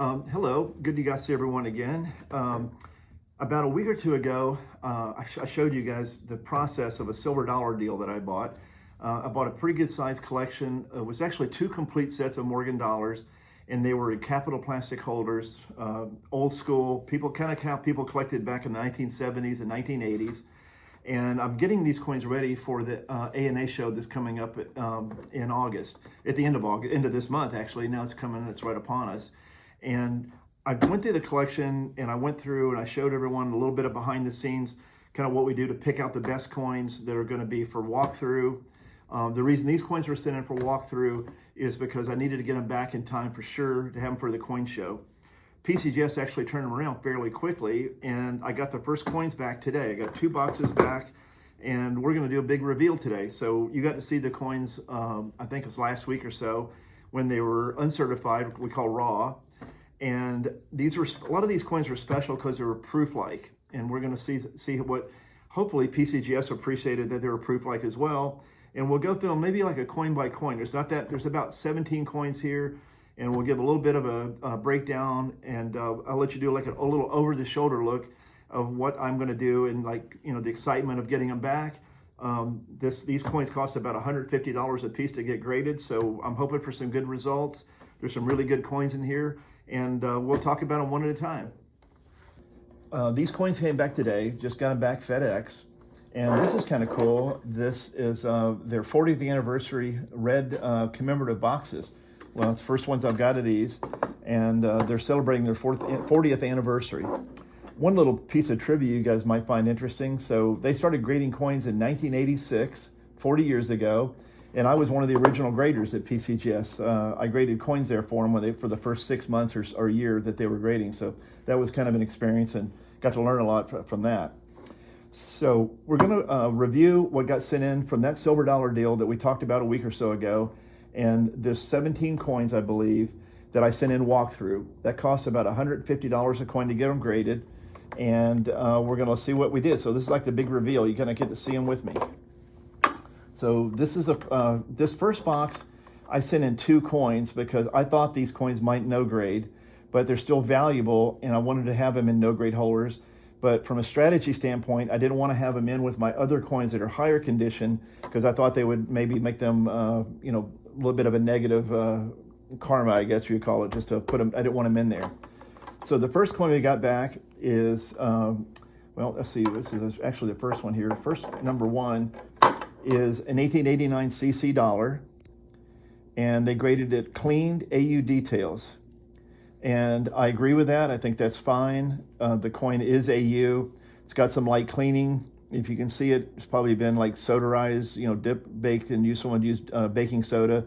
Hello, good to guys see everyone again. About a week or two ago, I showed you guys the process of a silver dollar deal that I bought. I bought a pretty good sized collection. It was actually two complete sets of Morgan dollars, and they were in Capital plastic holders, old school, how people collected back in the 1970s and 1980s. And I'm getting these coins ready for the ANA show that's coming up in August, at the end of August, end of this month actually. Now it's right upon us. And I went through the collection and I went through and I showed everyone a little bit of behind the scenes, kind of what we do to pick out the best coins that are going to be for walkthrough. The reason these coins were sent in for walkthrough is because I needed to get them back in time for sure to have them for the coin show. PCGS actually turned them around fairly quickly, and I got the first coins back today. I got 2 boxes back, and we're going to do a big reveal today. So you got to see the coins, I think it was last week or so, when they were uncertified, we call raw. And a lot of these coins were special because they were proof-like, and we're going to see what hopefully PCGS appreciated that they were proof-like as well. And we'll go through them maybe like a coin by coin. There's about 17 coins here. And we'll give a little bit of a breakdown, and I'll let you do like a little over-the-shoulder look of what I'm going to do, and the excitement of getting them back. These coins cost about $150 a piece to get graded, so I'm hoping for some good results. There's some really good coins in here, and we'll talk about them one at a time. These coins came back today, just got them back FedEx, and this is kind of cool. This is their 40th anniversary red commemorative boxes. Well, it's the first ones I've got of these, and they're celebrating their 40th anniversary. One little piece of trivia you guys might find interesting. So they started grading coins in 1986, 40 years ago, and I was one of the original graders at PCGS. I graded coins there for them for the first 6 months or year that they were grading. So that was kind of an experience, and got to learn a lot from that. So we're going to review what got sent in from that silver dollar deal that we talked about a week or so ago. And there's 17 coins, I believe, that I sent in walkthrough. That costs about $150 a coin to get them graded. And we're going to see what we did. So this is like the big reveal. You're going to get to see them with me. So this is this first box. I sent in 2 coins because I thought these coins might no grade, but they're still valuable, and I wanted to have them in no grade holders. But from a strategy standpoint, I didn't want to have them in with my other coins that are higher condition, because I thought they would maybe make them, a little bit of a negative karma, I guess you'd call it, just to put them. I didn't want them in there. So the first coin we got back is, let's see. This is actually the first one here. First number 1 is an 1889 CC dollar, and they graded it cleaned AU details. And I agree with that. I think that's fine. The coin is AU. It's got some light cleaning. If you can see it, it's probably been like sodarized, baked, and someone used baking soda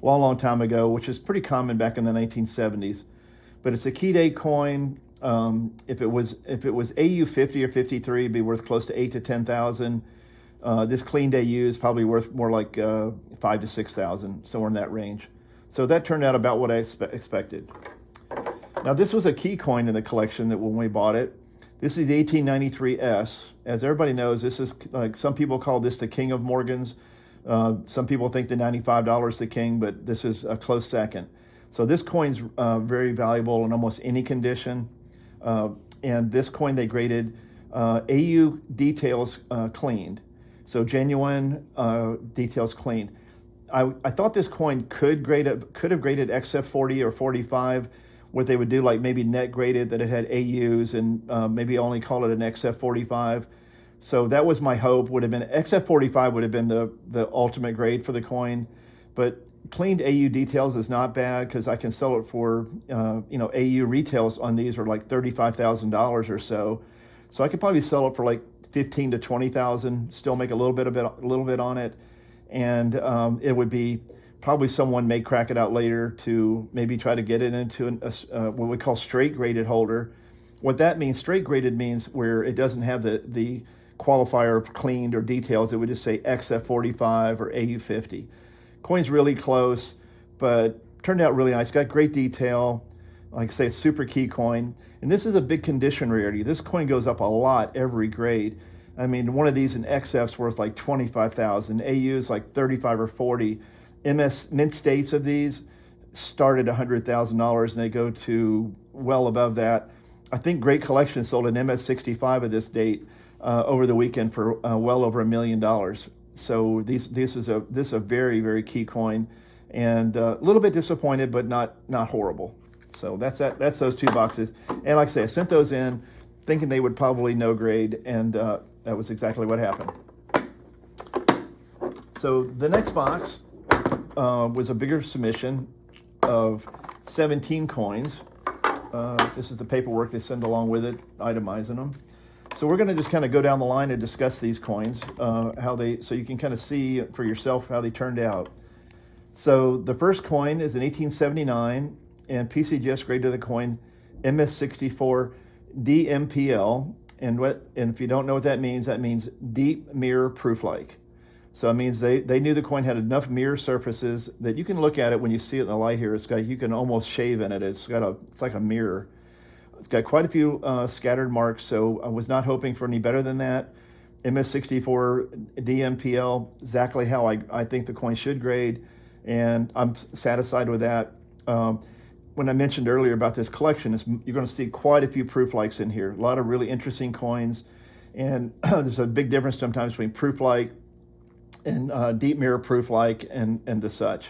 a long time ago, which is pretty common back in the 1970s. But it's a key date coin. If it was AU 50 or 53, it'd be worth close to 8 to 10,000. This cleaned AU is probably worth more like 5 to 6,000, somewhere in that range. So that turned out about what I expected. Now, this was a key coin in the collection that when we bought it. This is the 1893S. As everybody knows, this is like, some people call this the king of Morgans. Some people think the $95 is the king, but this is a close second. So this coin's very valuable in almost any condition. And this coin they graded AU details cleaned. So genuine details cleaned. I thought this coin could have graded XF40 or 45. What they would do, like maybe net graded that it had AUs, and maybe only call it an XF45. So that was my hope. Would have been XF45 would have been the ultimate grade for the coin, but cleaned AU details is not bad, because I can sell it for AU retails on these are like $35,000 or so. So I could probably sell it for like 15 to 20,000, still make a little bit on it, and it would be. Probably someone may crack it out later to maybe try to get it into what we call straight graded holder. What that means, straight graded means where it doesn't have the qualifier of cleaned or details. It would just say XF45 or AU50. Coin's really close, but turned out really nice. Got great detail. Like I say, it's super key coin. And this is a big condition rarity. This coin goes up a lot every grade. I mean, one of these in XF's worth like 25,000. AU's like 35 or 40. MS mint states of these start at $100,000 and they go to well above that. I think Great Collection sold an MS65 at this date over the weekend for well over $1 million. So this is a very, very key coin, and a little bit disappointed, but not horrible. So that's those two boxes. And like I say, I sent those in thinking they would probably no grade, and that was exactly what happened. So the next box was a bigger submission of 17 coins. This is the paperwork they send along with it, itemizing them. So we're going to just kind of go down the line and discuss these coins, so you can kind of see for yourself how they turned out. So the first coin is an 1879, and PCGS graded the coin MS64 DMPL, and if you don't know what that means deep mirror proof-like. So it means they knew the coin had enough mirror surfaces that you can look at it when you see it in the light here. You can almost shave in it. It's like a mirror. It's got quite a few scattered marks, so I was not hoping for any better than that. MS64 DMPL, exactly how I think the coin should grade, and I'm satisfied with that. When I mentioned earlier about this collection, you're going to see quite a few proof-likes in here. A lot of really interesting coins, and there's a big difference sometimes between proof-like and deep mirror proof-like and the such.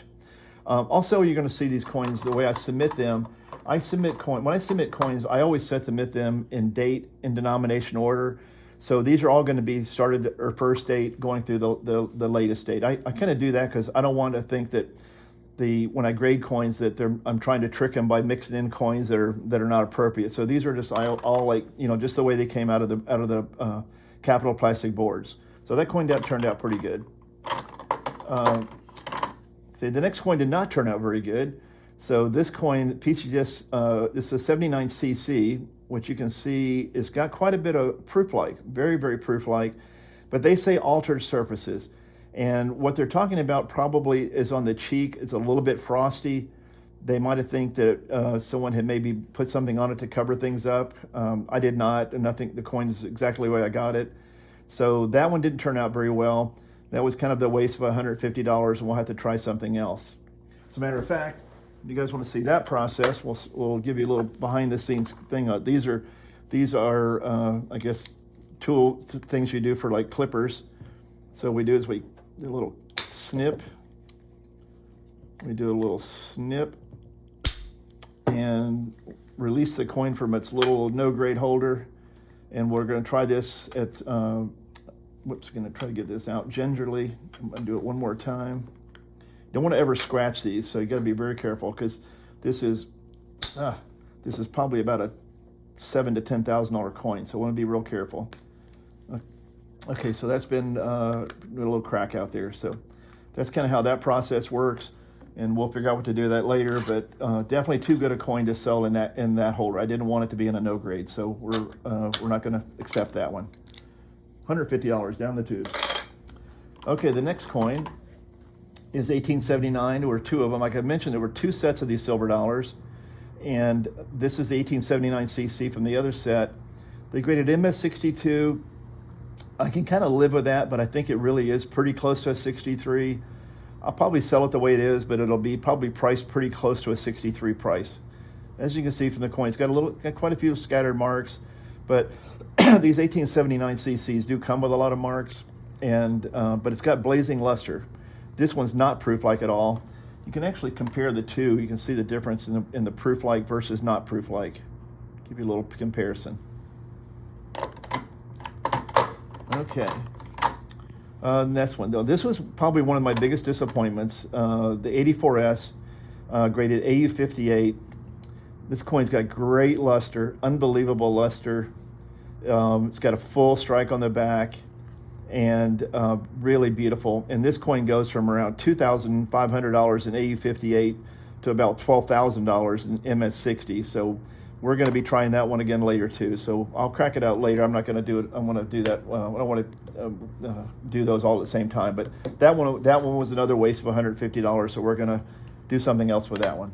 Also, you're going to see these coins, the way I submit them. When I submit coins, I always submit them in date and denomination order. So these are all going to be started or first date going through the latest date. I kind of do that because I don't want to think that when I grade coins that I'm trying to trick them by mixing in coins that are not appropriate. So these are just all like, just the way they came out of the Capital plastic boards. So that coin turned out pretty good. The next coin did not turn out very good. So this coin, PCGS, this is a 79cc, which you can see it's got quite a bit of proof-like, very, very proof-like, but they say altered surfaces. And what they're talking about probably is on the cheek. It's a little bit frosty. They might have think that someone had maybe put something on it to cover things up. I did not, and I think the coin is exactly the way I got it. So that one didn't turn out very well. That was kind of the waste of $150, and we'll have to try something else. As a matter of fact, if you guys want to see that process, we'll give you a little behind-the-scenes thing. These are I guess, things you do for like clippers. So we do a little snip. We do a little snip and release the coin from its little no-grade holder. And we're going to try this at, going to try to get this out gingerly. I'm going to do it one more time. Don't want to ever scratch these, so you got to be very careful because this is probably about a $7,000 to $10,000 coin, so I want to be real careful. Okay, so that's been a little crack out there. So that's kind of how that process works, and we'll figure out what to do with that later. But definitely too good a coin to sell in that holder. I didn't want it to be in a no grade, so we're not going to accept that one. $150 down the tubes. Okay, the next coin is 1879. There were two of them. Like I mentioned, there were two sets of these silver dollars, and this is the 1879cc from the other set. They graded MS62. I can kind of live with that, but I think it really is pretty close to a 63. I'll probably sell it the way it is, but it'll be probably priced pretty close to a 63 price. As you can see from the coin, it's got quite a few scattered marks, but these 1879cc's do come with a lot of marks, and but it's got blazing luster. This one's not proof-like at all. You can actually compare the two. You can see the difference in the proof-like versus not proof-like. Give you a little comparison. Okay. Next one, though. This was probably one of my biggest disappointments. The 84S, graded AU58. This coin's got great luster, unbelievable luster. It's got a full strike on the back, and really beautiful. And this coin goes from around $2,500 in AU58 to about $12,000 in MS60. So we're going to be trying that one again later too. So I'll crack it out later. I'm not going to do it. I want to do that. I don't want to do those all at the same time. But that one was another waste of $150. So we're going to do something else with that one.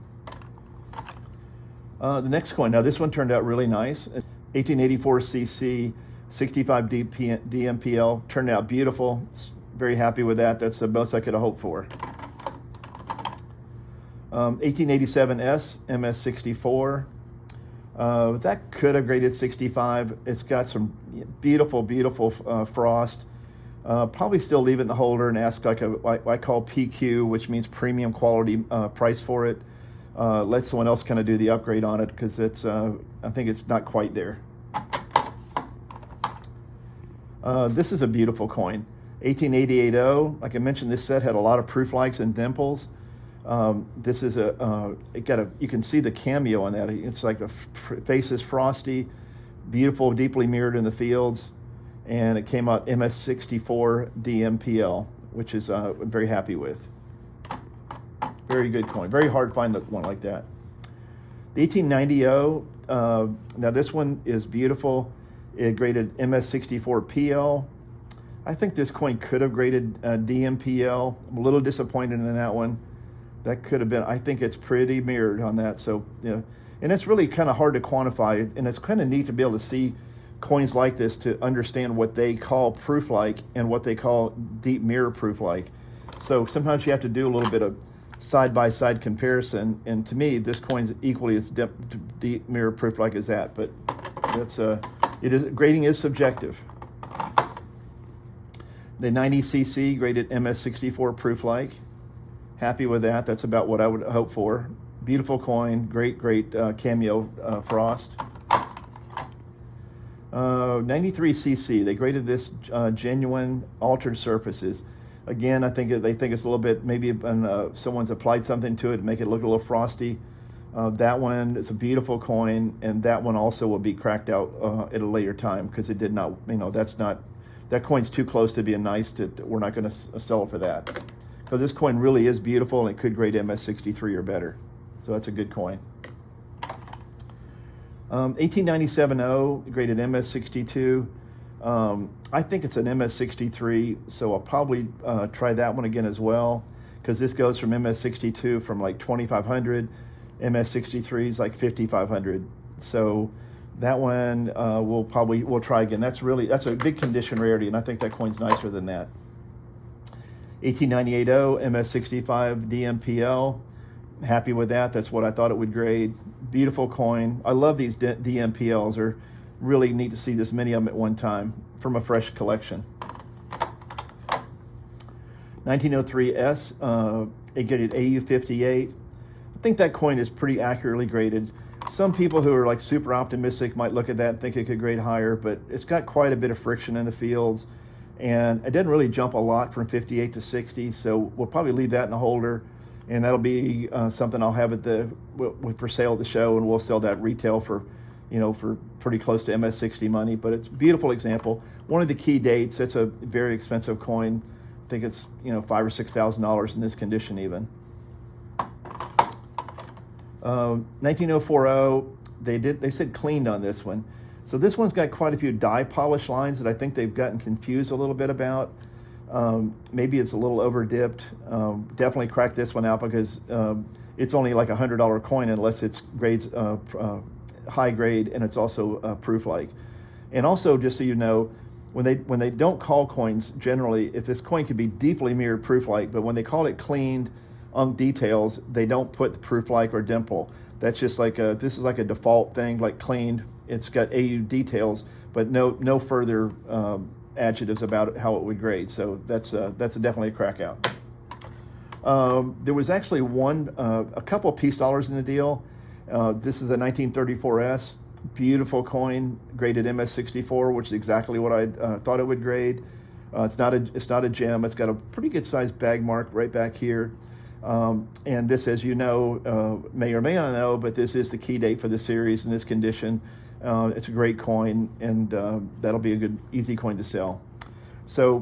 The next coin. Now this one turned out really nice. 1884cc, 65 DMPL, turned out beautiful. Very happy with that. That's the most I could have hoped for. 1887S, MS64. That could have graded 65. It's got some beautiful, beautiful frost. Probably still leave it in the holder and ask like what I call PQ, which means premium quality price for it. Let someone else kind of do the upgrade on it because it's I think it's not quite there. This is a beautiful coin, 18880. Like I mentioned, this set had a lot of proof likes and dimples. This is you can see the cameo on that. It's like the face is frosty, beautiful, deeply mirrored in the fields, and it came out MS64 DMPL, which is I'm very happy with. Very good coin. Very hard to find one like that. The 18900. Now this one is beautiful. It graded MS64 PL. I think this coin could have graded DMPL. I'm a little disappointed in that one. That could have been, I think it's pretty mirrored on that. So, and it's really kind of hard to quantify, and it's kind of neat to be able to see coins like this to understand what they call proof-like and what they call deep mirror proof-like. So sometimes you have to do a little bit of side-by-side comparison, and to me, this coin's equally as deep mirror proof-like as that, but that's, grading is subjective. The 90cc graded MS64 proof-like. Happy with that. That's about what I would hope for. Beautiful coin, great cameo frost. 93cc, they graded this genuine altered surfaces. Again, I think they think it's a little bit, maybe someone's applied something to it to make it look a little frosty. That one is a beautiful coin, and that one also will be cracked out at a later time because it did not, that coin's too close to being nice we're not going to sell it for that. So this coin really is beautiful, and it could grade MS63 or better. So that's a good coin. 18970 graded MS62. I think it's an MS63, so I'll probably try that one again as well, because this goes from MS62 from like 2,500, MS63 is like 5,500. So that one we'll try again. That's a big condition rarity, and I think that coin's nicer than that. 18980 MS65 DMPL. Happy with that. That's what I thought it would grade. Beautiful coin. I love these DMPLs. They're really neat to see this many of them at one time from a fresh collection. 1903S, it graded AU58. I think that coin is pretty accurately graded. Some people who are like super optimistic might look at that and think it could grade higher, but it's got quite a bit of friction in the fields, and it didn't really jump a lot from 58 to 60, so we'll probably leave that in the holder, and that'll be something I'll have for sale at the show, and we'll sell that retail for pretty close to MS60 money. But it's a beautiful example. One of the key dates. It's a very expensive coin. I think it's $5,000 or $6,000 in this condition even. 19040. They said cleaned on this one. So this one's got quite a few die polish lines that I think they've gotten confused a little bit about. Maybe it's a little over dipped. Definitely crack this one out because it's only like $100 coin unless it's grades high grade, and it's also proof like. And also, just so you know, when they don't call coins generally, if this coin could be deeply mirrored proof like, but when they call it cleaned on details, they don't put the proof like or dimple. That's just like this is like a default thing, like cleaned. It's got AU details, but no further adjectives about it, how it would grade. So that's definitely a crack out. There was actually a couple of peace dollars in the deal. This is a 1934S, beautiful coin, graded MS64, which is exactly what I thought it would grade. It's not a gem. It's got a pretty good sized bag mark right back here. And this, as you know, may or may not know, but this is the key date for the series in this condition. It's a great coin, and that'll be a good, easy coin to sell. So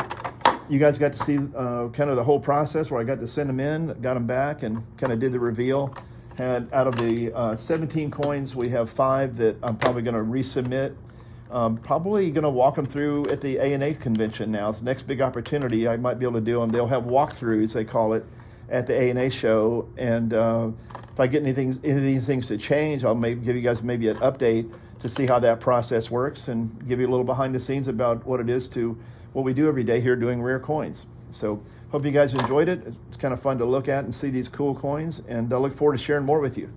you guys got to see kind of the whole process where I got to send them in, got them back, and kind of did the reveal. Had out of the 17 coins, we have 5 that I'm probably going to resubmit. Probably going to walk them through at the ANA convention now. It's the next big opportunity. I might be able to do them. They'll have walkthroughs, they call it, at the ANA show. And if I get any of these things to change, I'll give you guys maybe an update to see how that process works and give you a little behind the scenes about what it is to what we do every day here doing rare coins. So hope you guys enjoyed it. It's kind of fun to look at and see these cool coins, and I look forward to sharing more with you.